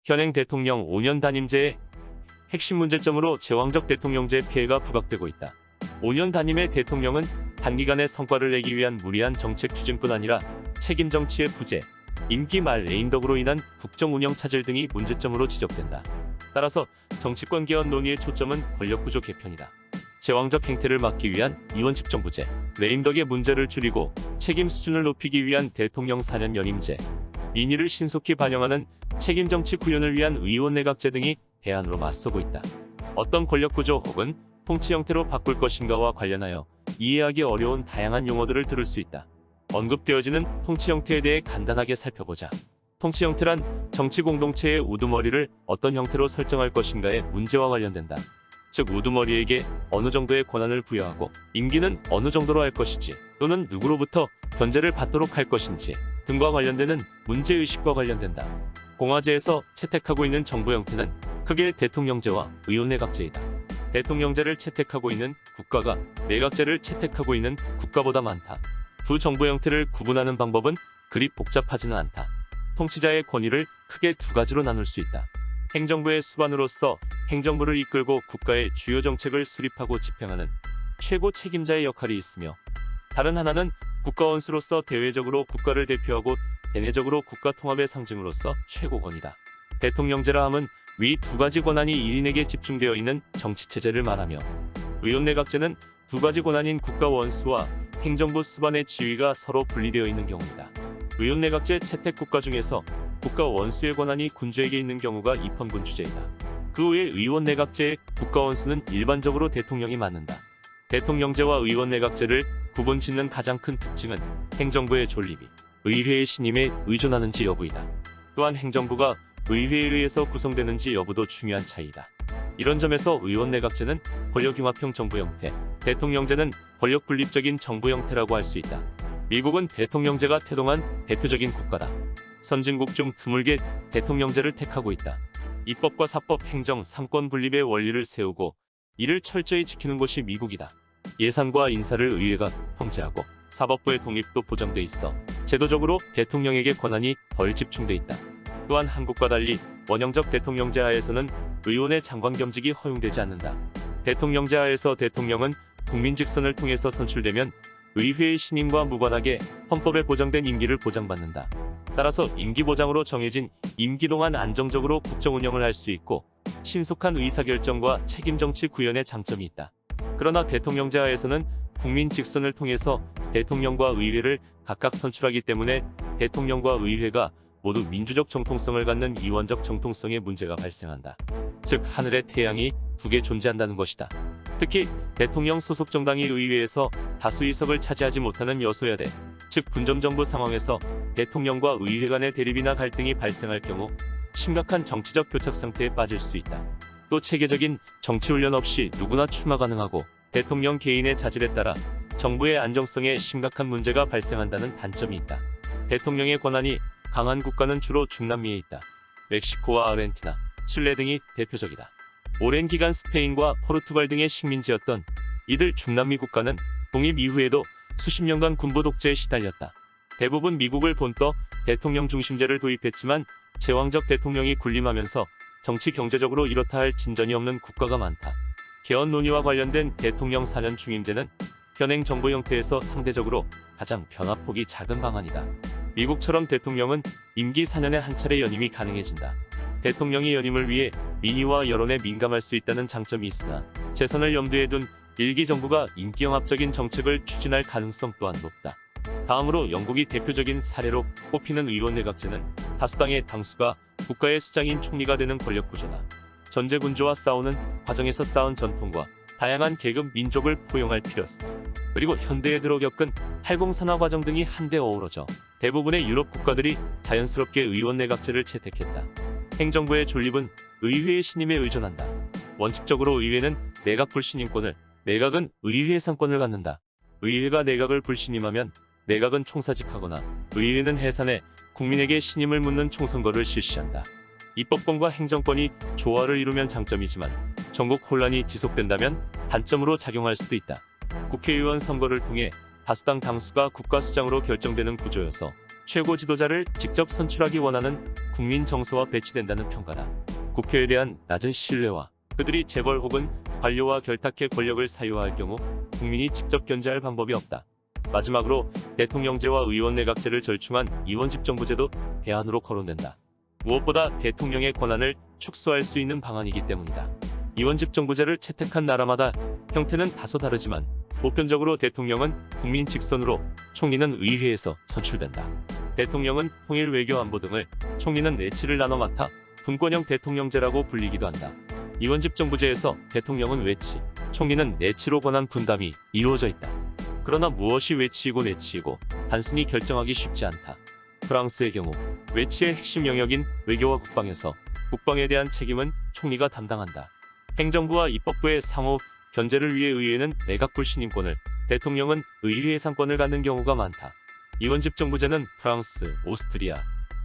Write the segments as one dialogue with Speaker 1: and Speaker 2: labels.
Speaker 1: 현행 대통령 5년 단임제의 핵심 문제점으로 제왕적 대통령제 피해가 부각되고 있다. 5년 단임의 대통령은 단기간에 성과를 내기 위한 무리한 정책 추진뿐 아니라 책임 정치의 부재, 임기 말 레임덕으로 인한 국정 운영 차질 등이 문제점으로 지적된다. 따라서 정치권 개헌 논의의 초점은 권력구조 개편이다. 제왕적 행태를 막기 위한 이원 집정부제, 레임덕의 문제를 줄이고 책임 수준을 높이기 위한 대통령 4년 연임제, 민의를 신속히 반영하는 책임 정치 구현을 위한 의원 내각제 등이 대안으로 맞서고 있다. 어떤 권력구조 혹은 통치 형태로 바꿀 것인가와 관련하여 이해하기 어려운 다양한 용어들을 들을 수 있다. 언급되어지는 통치 형태에 대해 간단하게 살펴보자. 통치 형태란 정치 공동체의 우두머리를 어떤 형태로 설정할 것인가의 문제와 관련된다. 즉 우두머리에게 어느 정도의 권한을 부여하고 임기는 어느 정도로 할 것이지 또는 누구로부터 견제를 받도록 할 것인지 등과 관련되는 문제의식과 관련된다. 공화제에서 채택하고 있는 정부 형태는 크게 대통령제와 의원내각제이다. 대통령제를 채택하고 있는 국가가 내각제를 채택하고 있는 국가보다 많다. 두 정부 형태를 구분하는 방법은 그리 복잡하지는 않다. 통치자의 권위를 크게 두 가지로 나눌 수 있다. 행정부의 수반으로서 행정부를 이끌고 국가의 주요 정책을 수립하고 집행하는 최고 책임자의 역할이 있으며, 다른 하나는 국가원수로서 대외적으로 국가를 대표하고 대내적으로 국가 통합의 상징으로서 최고권이다. 대통령제라 함은 위 두 가지 권한이 1인에게 집중되어 있는 정치체제를 말하며, 의원내각제는 두 가지 권한인 국가원수와 행정부 수반의 지위가 서로 분리되어 있는 경우이다. 의원내각제 채택 국가 중에서 국가원수의 권한이 군주에게 있는 경우가 입헌군 주제이다. 그 외 의원내각제의 국가원수는 일반적으로 대통령이 맡는다. 대통령제와 의원내각제를 구분짓는 가장 큰 특징은 행정부의 존립이 의회의 신임에 의존하는지 여부이다. 또한 행정부가 의회에 의해서 구성되는지 여부도 중요한 차이다. 이런 점에서 의원내각제는 권력융합형 정부 형태, 대통령제는 권력분립적인 정부 형태라고 할 수 있다. 미국은 대통령제가 태동한 대표적인 국가다. 선진국 중 드물게 대통령제를 택하고 있다. 입법과 사법, 행정, 삼권 분립의 원리를 세우고 이를 철저히 지키는 곳이 미국이다. 예산과 인사를 의회가 통제하고 사법부의 독립도 보장돼 있어 제도적으로 대통령에게 권한이 덜 집중돼 있다. 또한 한국과 달리 원형적 대통령제 하에서는 의원의 장관 겸직이 허용되지 않는다. 대통령제 하에서 대통령은 국민 직선을 통해서 선출되면 의회의 신임과 무관하게 헌법에 보장된 임기를 보장받는다. 따라서 임기 보장으로 정해진 임기 동안 안정적으로 국정 운영을 할 수 있고 신속한 의사결정과 책임 정치 구현의 장점이 있다. 그러나 대통령제 하에서는 국민 직선을 통해서 대통령과 의회를 각각 선출하기 때문에 대통령과 의회가 모두 민주적 정통성을 갖는 이원적 정통성의 문제가 발생한다. 즉 하늘의 태양이 두 개 존재한다는 것이다. 특히 대통령 소속 정당이 의회에서 다수 의석을 차지하지 못하는 여소야대, 즉 분점정부 상황에서 대통령과 의회 간의 대립이나 갈등이 발생할 경우 심각한 정치적 교착 상태에 빠질 수 있다. 또 체계적인 정치훈련 없이 누구나 출마 가능하고 대통령 개인의 자질에 따라 정부의 안정성에 심각한 문제가 발생한다는 단점이 있다. 대통령의 권한이 강한 국가는 주로 중남미에 있다. 멕시코와 아르헨티나, 칠레 등이 대표적이다. 오랜 기간 스페인과 포르투갈 등의 식민지였던 이들 중남미 국가는 독립 이후에도 수십 년간 군부 독재에 시달렸다. 대부분 미국을 본떠 대통령 중심제를 도입했지만 제왕적 대통령이 군림하면서 정치 경제적으로 이렇다 할 진전이 없는 국가가 많다. 개헌 논의와 관련된 대통령 4년 중임제는 현행 정부 형태에서 상대적으로 가장 변화폭이 작은 방안이다. 미국처럼 대통령은 임기 4년에 한 차례 연임이 가능해진다. 대통령이 연임을 위해 민의와 여론에 민감할 수 있다는 장점이 있으나 재선을 염두에 둔 일기 정부가 인기영합적인 정책을 추진할 가능성 또한 높다. 다음으로 영국이 대표적인 사례로 꼽히는 의원내각제는 다수당의 당수가 국가의 수장인 총리가 되는 권력구조다. 전제군주와 싸우는 과정에서 쌓은 전통과 다양한 계급 민족을 포용할 필요성, 그리고 현대에 들어 겪은 탈공산화 과정 등이 한데 어우러져 대부분의 유럽 국가들이 자연스럽게 의원내각제를 채택했다. 행정부의 존립은 의회의 신임에 의존한다. 원칙적으로 의회는 내각 불신임권을, 내각은 의회 상권을 갖는다. 의회가 내각을 불신임하면 내각은 총사직하거나 의회는 해산해 국민에게 신임을 묻는 총선거를 실시한다. 입법권과 행정권이 조화를 이루면 장점이지만 전국 혼란이 지속된다면 단점으로 작용할 수도 있다. 국회의원 선거를 통해 다수당 당수가 국가수장으로 결정되는 구조여서 최고 지도자를 직접 선출하기 원하는 국민 정서와 배치된다는 평가다. 국회에 대한 낮은 신뢰와 그들이 재벌 혹은 관료와 결탁해 권력을 사유화할 경우 국민이 직접 견제할 방법이 없다. 마지막으로 대통령제와 의원 내각제를 절충한 이원집정부제도 대안으로 거론된다. 무엇보다 대통령의 권한을 축소할 수 있는 방안이기 때문이다. 이원집정부제를 채택한 나라마다 형태는 다소 다르지만 보편적으로 대통령은 국민 직선으로, 총리는 의회에서 선출된다. 대통령은 통일 외교 안보 등을, 총리는 내치를 나눠 맡아 분권형 대통령제라고 불리기도 한다. 이원집정부제에서 대통령은 외치, 총리는 내치로 권한 분담이 이루어져 있다. 그러나 무엇이 외치이고 내치이고 단순히 결정하기 쉽지 않다. 프랑스의 경우 외치의 핵심 영역인 외교와 국방에서 국방에 대한 책임은 총리가 담당한다. 행정부와 입법부의 상호 견제를 위해 의회는 내각불 신임권을, 대통령은 의회 예산권을 갖는 경우가 많다. 이원집정부제는 프랑스, 오스트리아,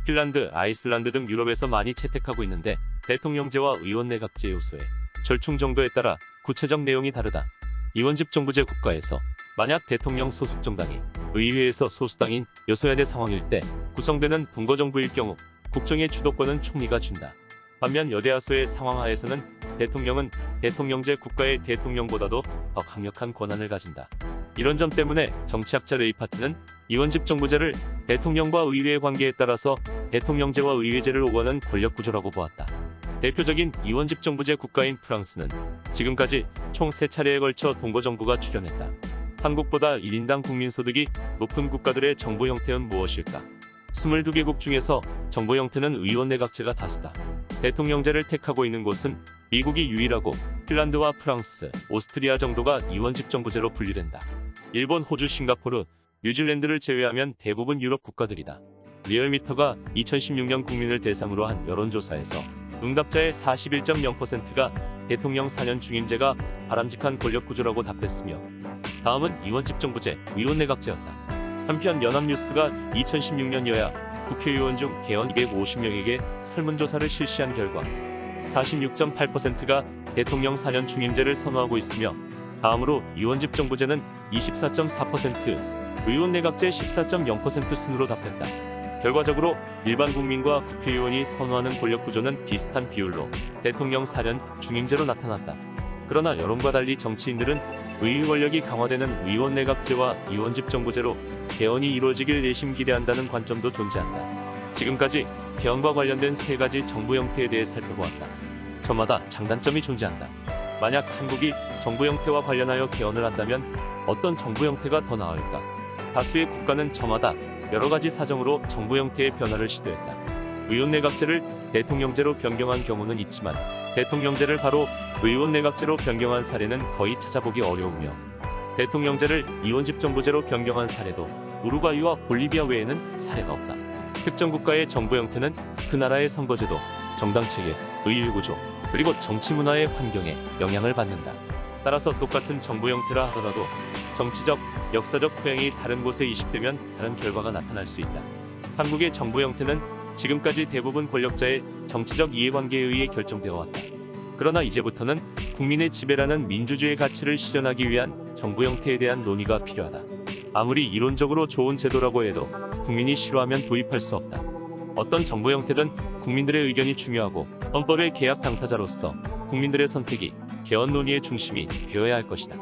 Speaker 1: 핀란드, 아이슬란드 등 유럽에서 많이 채택하고 있는데 대통령제와 의원 내각제 요소의 절충 정도에 따라 구체적 내용이 다르다. 이원집정부제 국가에서 만약 대통령 소속 정당이 의회에서 소수당인 여소야대 상황일 때 구성되는 동거정부일 경우 국정의 주도권은 총리가 준다. 반면 여대야소의 상황 하에서는 대통령은 대통령제 국가의 대통령보다도 더 강력한 권한을 가진다. 이런 점 때문에 정치학자 레이파트는 이원집정부제를 대통령과 의회의 관계에 따라서 대통령제와 의회제를 오가는 권력구조라고 보았다. 대표적인 이원집정부제 국가인 프랑스는 지금까지 총 3차례에 걸쳐 동거정부가 출현했다. 한국보다 1인당 국민소득이 높은 국가들의 정부 형태는 무엇일까? 22개국 중에서 정부 형태는 의원 내각제가 다수다. 대통령제를 택하고 있는 곳은 미국이 유일하고 핀란드와 프랑스, 오스트리아 정도가 이원집정부제로 분류된다. 일본, 호주, 싱가포르, 뉴질랜드를 제외하면 대부분 유럽 국가들이다. 리얼미터가 2016년 국민을 대상으로 한 여론조사에서 응답자의 41.0%가 대통령 4년 중임제가 바람직한 권력구조라고 답했으며 다음은 이원집정부제, 의원 내각제였다. 한편 연합뉴스가 2016년 여야 국회의원 중 개헌 250명에게 설문조사를 실시한 결과 46.8%가 대통령 4년 중임제를 선호하고 있으며 다음으로 이원집정부제는 24%, 의원 내각제 14.0% 순으로 답했다. 결과적으로 일반 국민과 국회의원이 선호하는 권력구조는 비슷한 비율로 대통령 4년 중임제로 나타났다. 그러나 여론과 달리 정치인들은 의회 권력이 강화되는 의원 내각제와 이원집정부제로 개헌이 이루어지길 내심 기대한다는 관점도 존재한다. 지금까지 개헌과 관련된 3가지 정부 형태에 대해 살펴보았다. 저마다 장단점이 존재한다. 만약 한국이 정부 형태와 관련하여 개헌을 한다면 어떤 정부 형태가 더 나을까? 다수의 국가는 저마다 여러가지 사정으로 정부 형태의 변화를 시도했다. 의원 내각제를 대통령제로 변경한 경우는 있지만 대통령제를 바로 의원 내각제로 변경한 사례는 거의 찾아보기 어려우며 대통령제를 이원집정부제로 변경한 사례도 우루과이와 볼리비아 외에는 사례가 없다. 특정 국가의 정부 형태는 그 나라의 선거제도, 정당체계, 의회구조, 그리고 정치 문화의 환경에 영향을 받는다. 따라서 똑같은 정부 형태라 하더라도 정치적, 역사적 토양이 다른 곳에 이식되면 다른 결과가 나타날 수 있다. 한국의 정부 형태는 지금까지 대부분 권력자의 정치적 이해관계에 의해 결정되어 왔다. 그러나 이제부터는 국민의 지배라는 민주주의 가치를 실현하기 위한 정부 형태에 대한 논의가 필요하다. 아무리 이론적으로 좋은 제도라고 해도 국민이 싫어하면 도입할 수 없다. 어떤 정부 형태든 국민들의 의견이 중요하고 헌법의 계약 당사자로서 국민들의 선택이 개헌 논의의 중심이 되어야 할 것이다.